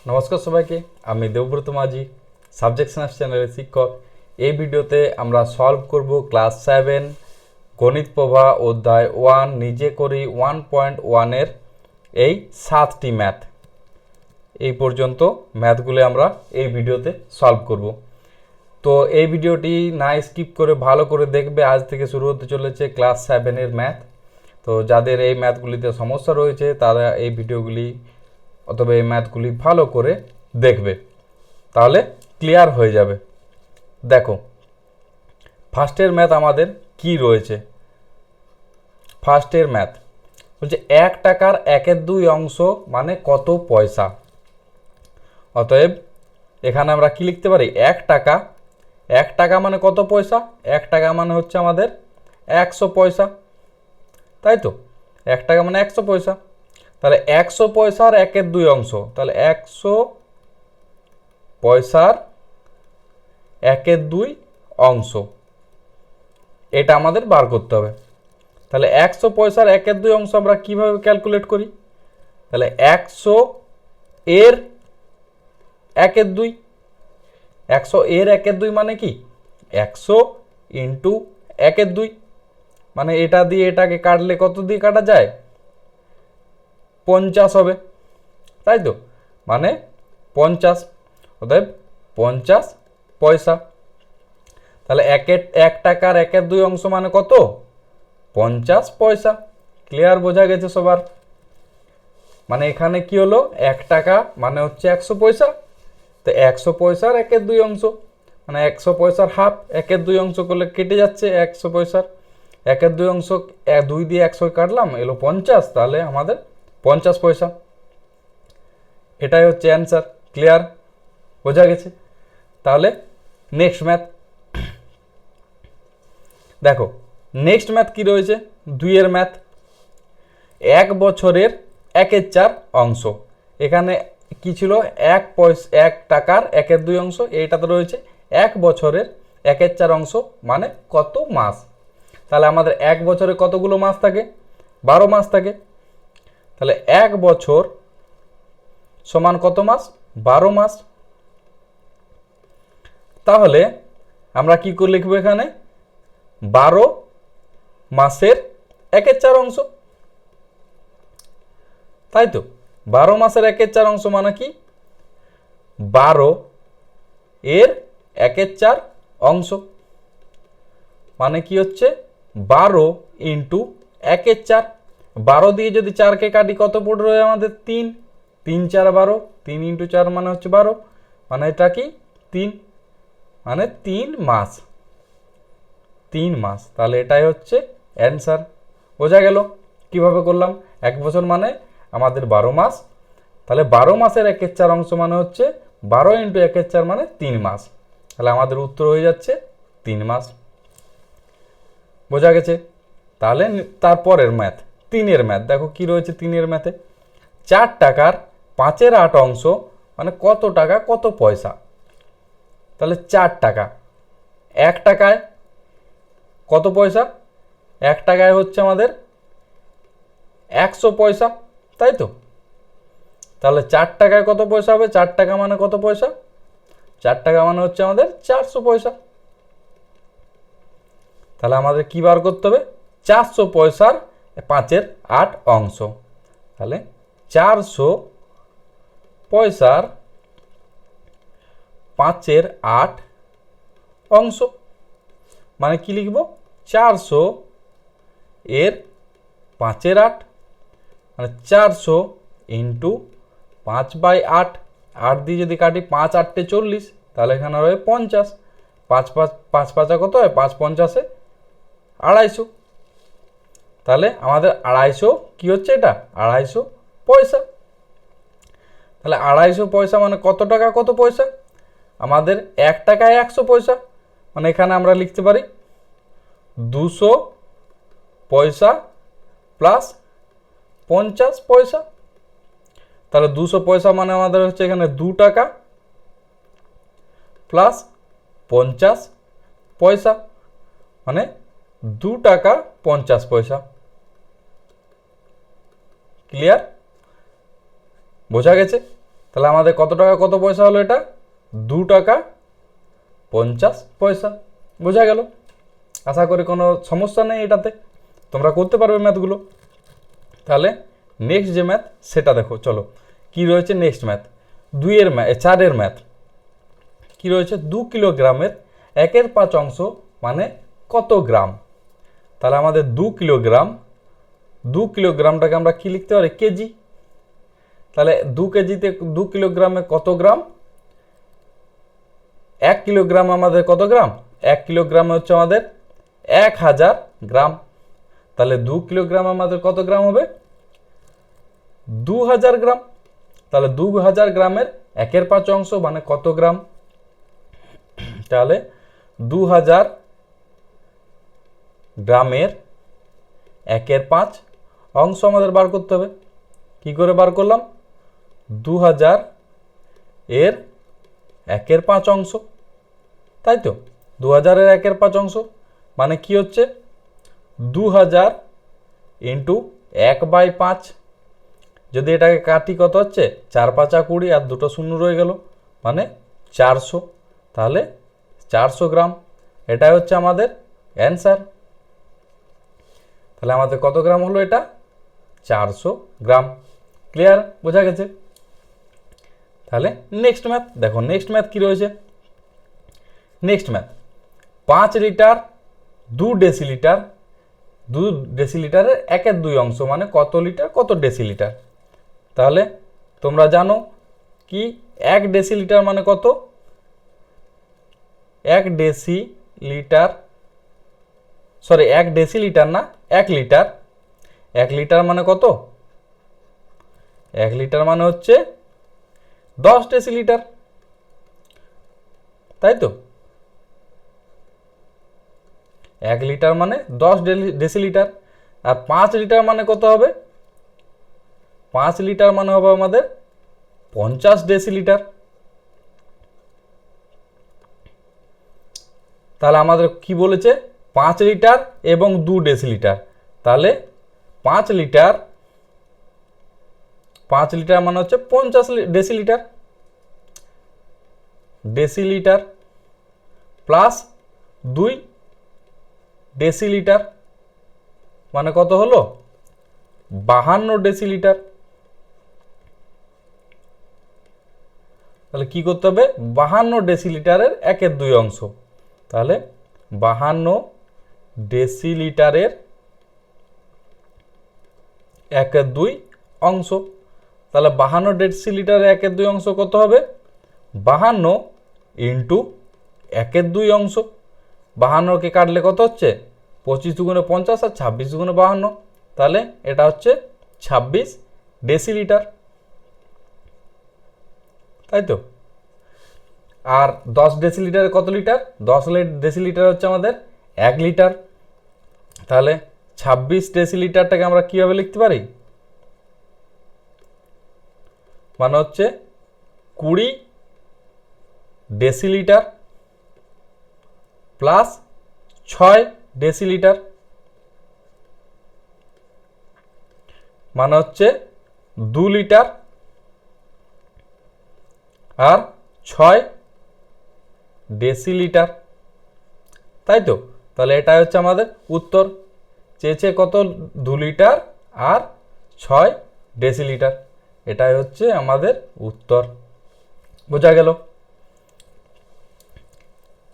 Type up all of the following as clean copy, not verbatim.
নমস্কার সবাইকে, আমি দেবব্রত মাঝি, সাবজেক্ট সায়েন্স চ্যানেলের শিক্ষক। এই ভিডিওতে আমরা সলভ করব ক্লাস 7 গণিত প্রভা অধ্যায় 1 নিজে করি 1.1-এর এই 7টি ম্যাথ। এই পর্যন্ত ম্যাথগুলো আমরা এই ভিডিওতে সলভ করব। তো এই ভিডিওটি না স্কিপ করে ভালো করে দেখবে। আজ থেকে শুরু হতে চলেছে ক্লাস 7-এর ম্যাথ। তো যাদের এই ম্যাথগুলিতে সমস্যা রয়েছে তারা এই ভিডিওগুলি অথবা এই ম্যাথগুলি ভালো করে দেখবে, তাহলে ক্লিয়ার হয়ে যাবে। দেখো, ফার্স্টের ম্যাথ আমাদের কি রয়েছে। ফার্স্টের ম্যাথ বলছে 1 টাকার 1/2 অংশ মানে কত পয়সা। অতএব এখানে আমরা কি লিখতে পারি, 1 টাকা, 1 টাকা মানে কত পয়সা, 1 টাকা মানে হচ্ছে আমাদের 100 পয়সা, তাই তো। 1 টাকা মানে 100 পয়সা, তাহলে 100 পয়সার 1/2 অংশ, তাহলে 100 পয়সার 1/2 অংশ, এটা আমাদের বার করতে হবে। তাহলে 100 পয়সার 1/2 অংশ আমরা কিভাবে ক্যালকুলেট করি, তাহলে 100 এর 1/2, 100 এর 1/2 মানে কি 100 ইন্টু 1/2, মানে এটা দিয়ে এটাকে কাটলে কত দিয়ে কাটা যায়, 50 হবে, তাই তো, মানে 50, অতএব 50 পয়সা। তাহলে 1 টাকার 1/2 অংশ মানে কত, 50 পয়সা। ক্লিয়ার, বোঝা গেছে সবার। মানে এখানে কি হলো, 1 টাকা মানে হচ্ছে 100 পয়সা, তো 100 পয়সার 1/2 অংশ মানে 100 পয়সার হাফ, 1/2 অংশ করলে কেটে যাচ্ছে 100 পয়সার 1/2 অংশ, 2 দিয়ে 100 কাটলাম, এলো 50, তাহলে আমাদের 50 পয়সা। এটাই হচ্ছে অ্যান্সার। ক্লিয়ার, বোঝা গেছে। তাহলে নেক্সট ম্যাথ দেখো, নেক্সট ম্যাথ কি রয়েছে, 2-এর ম্যাথ। 1 বছরের 1/4 অংশ, এখানে কি ছিল, 1 টাকার 1/2 অংশ, এইটাতে রয়েছে 1 বছরের 1/4 অংশ মানে কত মাস। তাহলে আমাদের 1 বছরে কতগুলো মাস থাকে, 12 মাস থাকে। তাহলে 1 বছর সমান কত মাস, 12 মাস। তাহলে আমরা কি করে লিখবো, এখানে 12 মাসের 1/4 অংশ, তাই তো। 12 মাসের 1/4 অংশ মানে কি, 12 এর 1/4 অংশ মানে কি হচ্ছে 12 ইন্টু 1/4। 12 দিয়ে যদি 4কে কাটি কত পড়ে রয়ে আমাদের, 3, 3 4 12, 3 ইন্টু 4 মানে হচ্ছে 12, মানে এটা কি 3, মানে 3 মাস, 3 মাস। তাহলে এটাই হচ্ছে অ্যান্সার। বোঝা গেল কিভাবে করলাম। 1 বছর মানে আমাদের 12 মাস, তাহলে 12 মাসের 1/4 অংশ মানে হচ্ছে 12 ইন্টু 1/4 মানে 3 মাস, তাহলে আমাদের উত্তর হয়ে যাচ্ছে 3 মাস। বোঝা গেছে। তাহলে তারপরের ম্যাথ, 3-এর ম্যাথ দেখো কি রয়েছে। 3-এর ম্যাথে 4 টাকার 5/8 অংশ মানে কত টাকা কত পয়সা। তাহলে 4 টাকা, 1 টাকায় কত পয়সা, 1 টাকায় হচ্ছে আমাদের 100 পয়সা, তাই তো। তাহলে 4 টাকায় কত পয়সা হবে, 4 টাকা মানে কত পয়সা, 4 টাকা মানে হচ্ছে আমাদের 400 পয়সা। তাহলে আমাদের কি বার করতে হবে, 400 পয়সার 5/8 অংশ। তাহলে 400 পয়সার 5/8 অংশ মানে কি লিখব, 400 এর 5/8 মানে 400 ইন্টু 5/8, 8 দিয়ে যদি কাটি 5 8 40, তাহলে এখানে রয়ে 50, 5 5 কত হয়, 5 50 250। তাহলে আমাদের 250 কি হচ্ছে, এটা 250 পয়সা। তাহলে 250 পয়সা মানে কত টাকা কত পয়সা, আমাদের 1 টাকায় 100 পয়সা, মানে এখানে আমরা লিখতে পারি 200 পয়সা প্লাস 50 পয়সা। তাহলে 200 পয়সা মানে আমাদের হচ্ছে এখানে 2 টাকা প্লাস 50 পয়সা, মানে 2 টাকা 50 পয়সা। ক্লিয়ার, বোঝা গেছে। তাহলে আমাদের কত টাকা কত পয়সা হলো? এটা 2 টাকা 50 পয়সা। বোঝা গেল? আশা করি কোনো সমস্যা নেই এটাতে, তোমরা করতে পারবে ম্যাথগুলো। তাহলে নেক্সট যে ম্যাথ সেটা দেখো, চলো কি রয়েছে নেক্সট ম্যাথ। 4 ম্যাথ কি রয়েছে? 2 কিলোগ্রামের 1/5 অংশ মানে কত গ্রাম? তাহলে আমাদের 2 কিলোগ্রামটাকে আমরা কি লিখতে পারি? কেজি। তাহলে 2 কেজিতে 2 কিলোগ্রামে কত গ্রাম? 1 কিলোগ্রাম আমাদের কত গ্রাম? 1 কিলোগ্রামে হচ্ছে আমাদের 1000 গ্রাম। তাহলে 2 কিলোগ্রাম আমাদের কত গ্রাম হবে? 2000 গ্রাম। তাহলে 2000 গ্রামের 1/5 অংশ মানে কত গ্রাম? তাহলে 2000 গ্রামের 1/5 অংশ আমাদের বার করতে হবে। কি করে বার করলাম? 2000 এর 1/5 অংশ, তাই তো? 2000 এর 1/5 অংশ মানে কি হচ্ছে? 2000 ইন্টু 1/5। যদি এটাকে কাটি কত হচ্ছে? 4 5 20 আর দুটো শূন্য রয়ে গেল মানে 400। তাহলে 400 গ্রাম, এটাই হচ্ছে আমাদের অ্যান্সার। তাহলে আমাদের কত গ্রাম হলো? এটা 400 গ্রাম। ক্লিয়ার? বোঝা গেছে? তাহলে নেক্সট ম্যাথ দেখো, নেক্সট ম্যাথ কি রয়েছে? নেক্সট ম্যাথ 5 লিটার 2 ডেসিলিটার, 2 ডেসিলিটারের 1/2 অংশ মানে কত লিটার কত ডেসিলিটার? তাহলে তোমরা জানো কি 1 ডেসিলিটার মানে কত? 1 ডেসিলিটার, সরি 1 ডেসিলিটার না, 1 লিটার। 1 লিটার মানে কত? 1 লিটার মানে হচ্ছে 10 ডেসিলিটার, তাই তো? 1 লিটার মানে 10 ডেসিলিটার। আর 5 লিটার মানে কত হবে? 5 লিটার মানে হবে আমাদের 50 ডেসিলিটার। তাহলে আমাদের কি বলেছে? 5 লিটার এবং 2 ডেসিলিটার। তাহলে 5 লিটার মানে হচ্ছে 50 ডেসিলিটার, ডেসিলিটার প্লাস 2 ডেসিলিটার মানে কত হলো? 52 ডেসিলিটার। তাহলে কি করতে হবে? 52 ডেসিলিটারের 1/2 অংশ। তাহলে 52 ডেসিলিটারের 1/2 অংশ। তাহলে 52 ডেসিলিটারের 1/2 অংশ কত হবে? 52 ইন্টু 1/2 অংশ। 52কে কাটলে কত হচ্ছে? 25 দুগুণে 50 আর 26 দুগুণে 52। তাহলে এটা হচ্ছে 26 ডেসিলিটার, তাই তো? আর 10 ডেসিলিটারে কত লিটার? 10 ডেসিলিটার হচ্ছে আমাদের 1 লিটার। তাহলে 26 ডেসিলিটারটাকে আমরা কীভাবে লিখতে পারি? মানে হচ্ছে 20 ডেসিলিটার প্লাস 6 ডেসিলিটার মানে হচ্ছে 2 লিটার আর 6 ডেসিলিটার, তাই তো? তাহলে এটাই হচ্ছে আমাদের উত্তর। চেয়েছে কত? 2 লিটার আর 6 ডেসিলিটার। এটাই হচ্ছে আমাদের উত্তর। বোঝা গেল?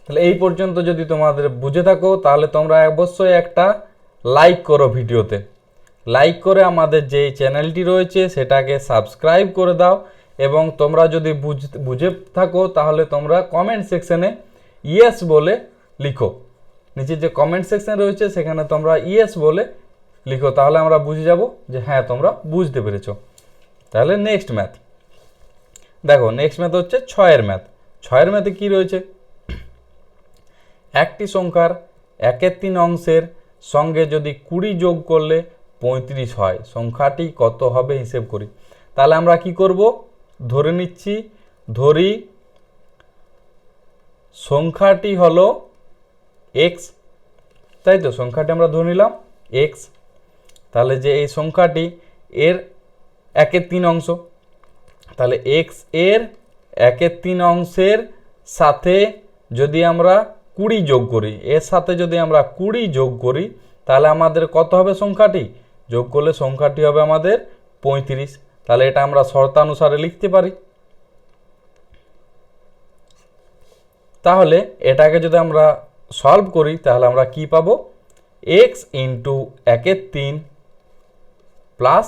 তাহলে এই পর্যন্ত যদি তোমাদের বুঝে থাকো তাহলে তোমরা অবশ্যই একটা লাইক করো ভিডিওতে। লাইক করে আমাদের যে চ্যানেলটি রয়েছে সেটাকে সাবস্ক্রাইব করে দাও। এবং তোমরা যদি বুঝে থাকো তাহলে তোমরা কমেন্ট সেকশনে ইয়েস বলে লিখো। নিচে যে কমেন্ট সেকশন রয়েছে সেখানে তোমরা ইয়েস বলে লিখো, তাহলে আমরা বুঝে যাব যে হ্যাঁ তোমরা বুঝতে পেরেছো। তাহলে নেক্সট ম্যাথ দেখো, নেক্সট ম্যাথ হচ্ছে 6 ম্যাথ। 6 ম্যাথে কি রয়েছে? একটি সংখ্যার 1/3 অংশের সঙ্গে যদি 20 যোগ করলে 35 হয়, সংখ্যাটি কত হবে হিসেব করি। তাহলে আমরা কি করব? ধরে নিচ্ছি, ধরি সংখ্যাটি হলো x, তাই তো? সংখ্যাটি আমরা ধরে নিলাম x। তাহলে যে এই সংখ্যাটি এর 1/3 অংশ, তাহলে এক্স এর 1/3 অংশের সাথে যদি আমরা 20 যোগ করি, এর সাথে যদি আমরা 20 যোগ করি, তাহলে আমাদের কত হবে সংখ্যাটি? যোগ করলে সংখ্যাটি হবে আমাদের 35। তাহলে এটা আমরা শর্তানুসারে লিখতে পারি। তাহলে এটাকে যদি আমরা সলভ করি তাহলে আমরা কি পাবো? এক্স ইন্টু 1/3 প্লাস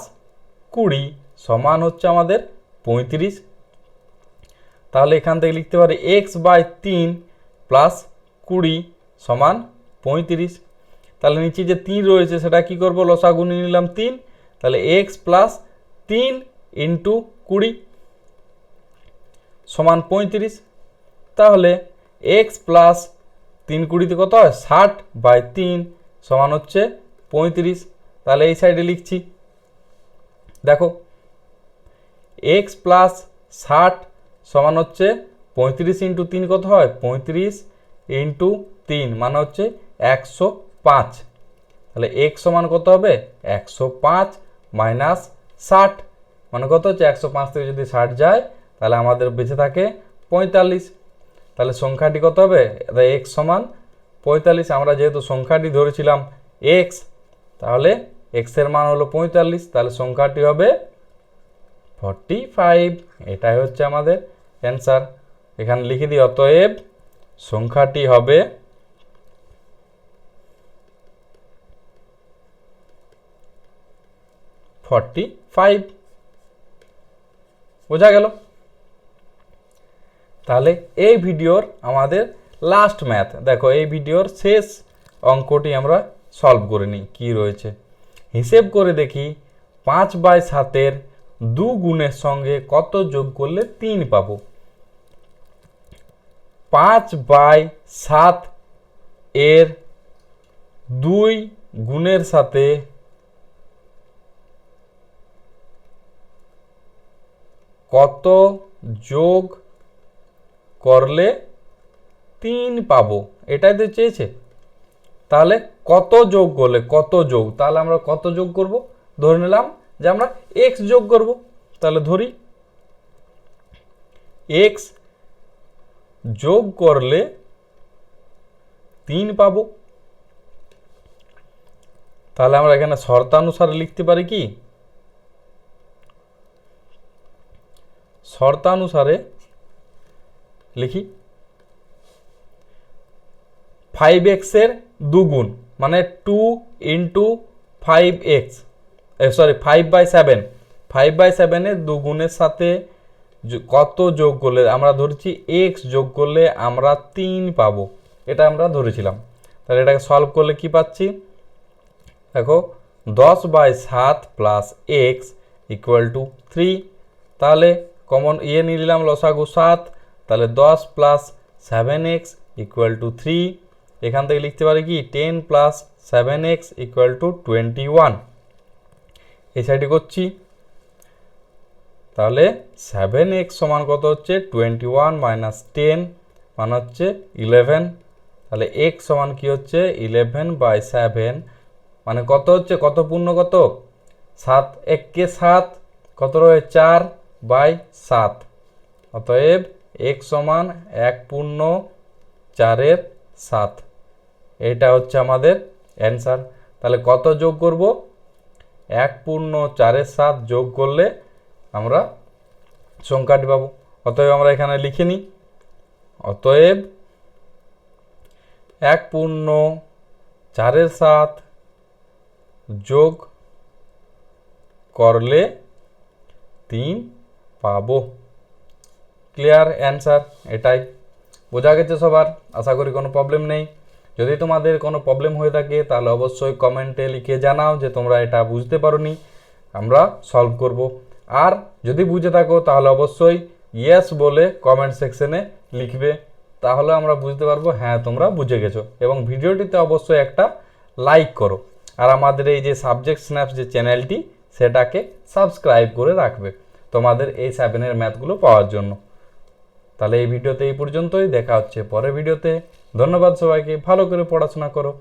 20 সমান হচ্ছে আমাদের 35। তাহলে এখান থেকে লিখতে পারি এক্স বাই 3 প্লাস 20 সমান 35। তাহলে নিচে যে 3 রয়েছে সেটা কি করব? লসাগু নিয়ে নিলাম 3। তাহলে এক্স প্লাস 3 ইন্টু 20 সমান 35। তাহলে এক্স প্লাস 3 20 কত হয়? 60 বাই 3 সমান হচ্ছে 35। তাহলে এই সাইডে লিখছি, দেখো এক্স প্লাস 60 সমান হচ্ছে 35 ইন্টু 3 কত হয়? 35 ইন্টু 3 মানে হচ্ছে 105। তাহলে এক্স সমান কত হবে? 105 মাইনাস 60 মানে কত হচ্ছে? 105 থেকে যদি 60 যায় তাহলে আমাদের বেঁচে থাকে 45। তাহলে সংখ্যাটি কত হবে? এক্স সমান 45। আমরা যেহেতু সংখ্যাটি ধরেছিলাম এক্স, তাহলে এক্স এর মান হলো 45। তাহলে সংখ্যাটি হবে 45। এটাই হচ্ছে আমাদের অ্যান্সার। এখানে লিখে দিই, অতএব সংখ্যাটি হবে 45। বোঝা গেল? তাহলে এই ভিডিওর আমাদের লাস্ট ম্যাথ, দেখো এই ভিডিওর শেষ অঙ্কটি আমরা সলভ করে নিই। কী রয়েছে হিসেব করে দেখি, 5/7 2 গুণের সঙ্গে কত যোগ করলে 3 পাবো? 5/7 এর 2 গুণের সাথে কত যোগ করলে 3 পাবো, এটাই তো চেয়েছে। তাহলে কত যোগ করলে, কত যোগ, তাহলে আমরা কত যোগ করব? ধরে নিলাম যে আমরা এক্স যোগ করব। তাহলে ধরি এক্স যোগ করলে 3 পাবো। তাহলে আমরা এখানে শর্তানুসারে লিখতে পারি কি? শর্তানুসারে লিখি 5x এর 2 গুণ মানে 2 ইন্টু 5x, সরি 5/7, 5/7 এর 2 গুণের সাথে কত যোগ করলে, আমরা ধরেছি x যোগ করলে আমরা 3 পাবো, এটা আমরা ধরেছিলাম। তাহলে এটাকে সলভ করলে কি পাচ্ছি? দেখো 10/7 প্লাস এক্স ইকুয়াল টু 3। তাহলে কমন নিয়ে নিলাম লসাগু 7। তাহলে 10 প্লাস 7x ইকুয়াল টু 3। এখান থেকে লিখতে পারি কি? 10 প্লাস 7x ইকুয়াল টু 21। এই সাইডে করছি, তাহলে 7x সমান কত হচ্ছে? 21 মাইনাস 10 মানে হচ্ছে 11। তাহলে x সমান কি হচ্ছে? 11/7 মানে কত হচ্ছে? কত পূর্ণ কত? 7 1 কে 7 কত রয়ে? 4/7। অতএব x সমান 1 পূর্ণ 4/7। এটা হচ্ছে আমাদের অ্যান্সার। তাহলে কত যোগ করব? 1 পূর্ণ 4/7 যোগ করলে আমরা সংখ্যাটি পাবো। অতএব আমরা এখানে লিখে নিই, অতএব 1 পূর্ণ 4/7 যোগ করলে 3 পাবো। ক্লিয়ার অ্যান্সার এটাই। বোঝা গেছে সবার? আশা করি কোনো প্রবলেম নেই। যদি তোমাদের কোনো প্রবলেম হয়ে থাকে তাহলে অবশ্যই কমেন্টে লিখে জানাও যে তোমরা এটা বুঝতে পারোনি, আমরা সলভ করব। আর যদি বুঝে থাকো তাহলে অবশ্যই ইয়েস বলে কমেন্ট সেকশনে লিখবে, তাহলে আমরা বুঝতে পারবো হ্যাঁ তোমরা বুঝে গেছো। এবং ভিডিওটিতে অবশ্যই একটা লাইক করো, আর আমাদের এই যে সাবজেক্ট স্ন্যাপস যে চ্যানেলটি সেটাকে সাবস্ক্রাইব করে রাখবে তোমাদের এই 7 ম্যাথগুলো পাওয়ার জন্য। তাহলে এই ভিডিওতে এই পর্যন্তই, দেখা হচ্ছে পরের ভিডিওতে। ধন্যবাদ সবাইকে, ভালো করে পড়াশোনা করো।